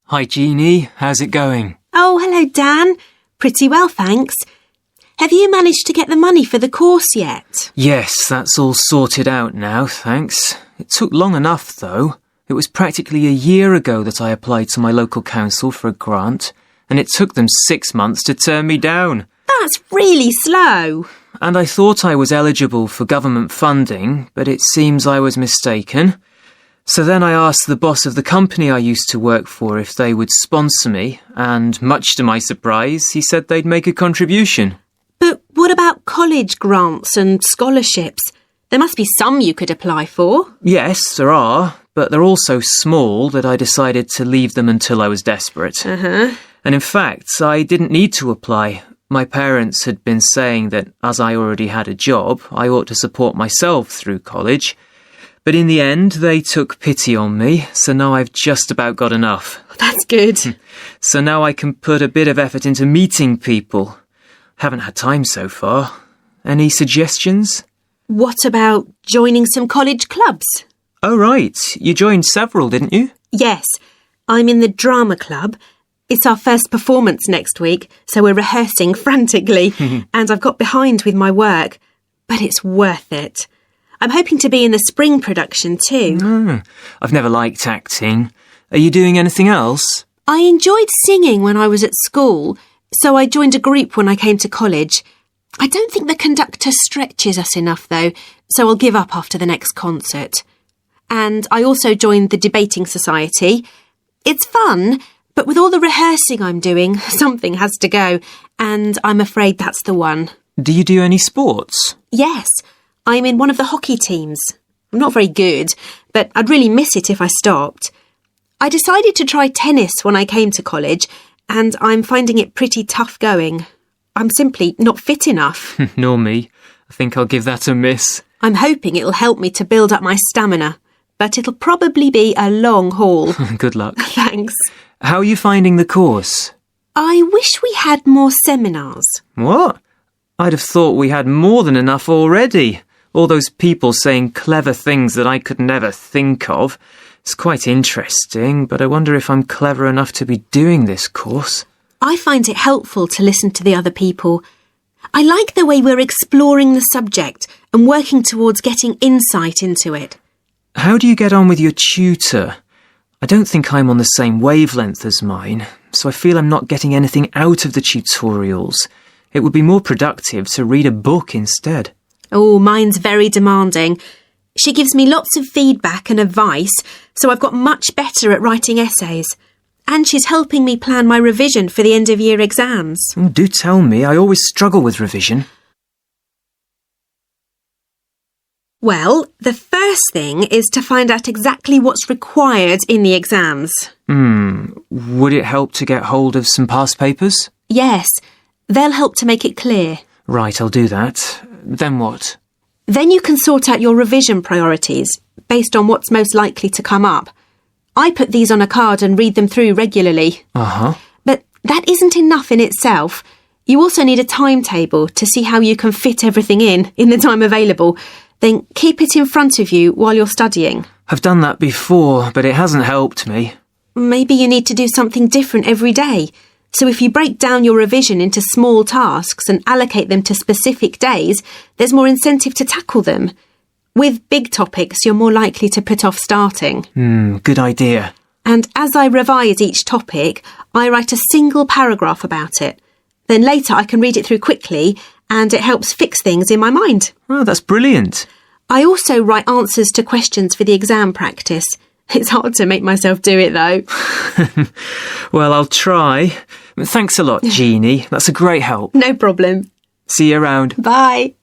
Hi, Jeannie. How's it going? Oh, hello, Dan. Pretty well, thanks. Have you managed to get the money for the course yet? Yes, that's all sorted out now, thanks. It took long enough, though. It was practically a year ago that I applied to my local council for a grant, and it took them 6 months to turn me down. That's really slow. And I thought I was eligible for government funding, but it seems I was mistaken. So then I asked the boss of the company I used to work for if they would sponsor me, and much to my surprise, he said they'd make a contribution. But what about college grants and scholarships? There must be some you could apply for. Yes, there are, but they're all so small that I decided to leave them until I was desperate. And in fact, I didn't need to apply. My parents had been saying that as I already had a job, I ought to support myself through college. But in the end, they took pity on me, so now I've just about got enough. That's good. So now I can put a bit of effort into meeting people. Haven't had time so far. Any suggestions? What about joining some college clubs? Oh, right. You joined several, didn't you? Yes. I'm in the drama club. It's our first performance next week, so we're rehearsing frantically, and I've got behind with my work. But it's worth it. I'm hoping to be in the spring production too. I've never liked acting. Are you doing anything else? I enjoyed singing when I was at school, so I joined a group when I came to college. I don't think the conductor stretches us enough, though, so I'll give up after the next concert. And I also joined the debating society. It's fun, but with all the rehearsing I'm doing, something has to go, and I'm afraid that's the one. Do you do any sports? Yes, I'm in one of the hockey teams. I'm not very good, but I'd really miss it if I stopped. I decided to try tennis when I came to college, and I'm finding it pretty tough going. I'm simply not fit enough. Nor me. I think I'll give that a miss. I'm hoping it'll help me to build up my stamina, but it'll probably be a long haul. Good luck. Thanks. How are you finding the course? I wish we had more seminars. What? I'd have thought we had more than enough already. All those people saying clever things that I could never think of. It's quite interesting, but I wonder if I'm clever enough to be doing this course. I find it helpful to listen to the other people. I like the way we're exploring the subject and working towards getting insight into it. How do you get on with your tutor? I don't think I'm on the same wavelength as mine, so I feel I'm not getting anything out of the tutorials. It would be more productive to read a book instead. Oh, mine's very demanding. She gives me lots of feedback and advice, so I've got much better at writing essays. And she's helping me plan my revision for the end-of-year exams. Do tell me, I always struggle with revision. Well, the first thing is to find out exactly what's required in the exams. Would it help to get hold of some past papers? Yes, they'll help to make it clear. Right, I'll do that. Then what? Then you can sort out your revision priorities, based on what's most likely to come up. I put these on a card and read them through regularly. But that isn't enough in itself. You also need a timetable to see how you can fit everything in the time available. Then keep it in front of you while you're studying. I've done that before, but it hasn't helped me. Maybe you need to do something different every day. So if you break down your revision into small tasks and allocate them to specific days, there's more incentive to tackle them. With big topics, you're more likely to put off starting. Good idea. And as I revise each topic, I write a single paragraph about it. Then later I can read it through quickly, and it helps fix things in my mind. Oh, that's brilliant. I also write answers to questions for the exam practice. It's hard to make myself do it, though. Well, I'll try. Thanks a lot, Jeannie. That's a great help. No problem. See you around. Bye.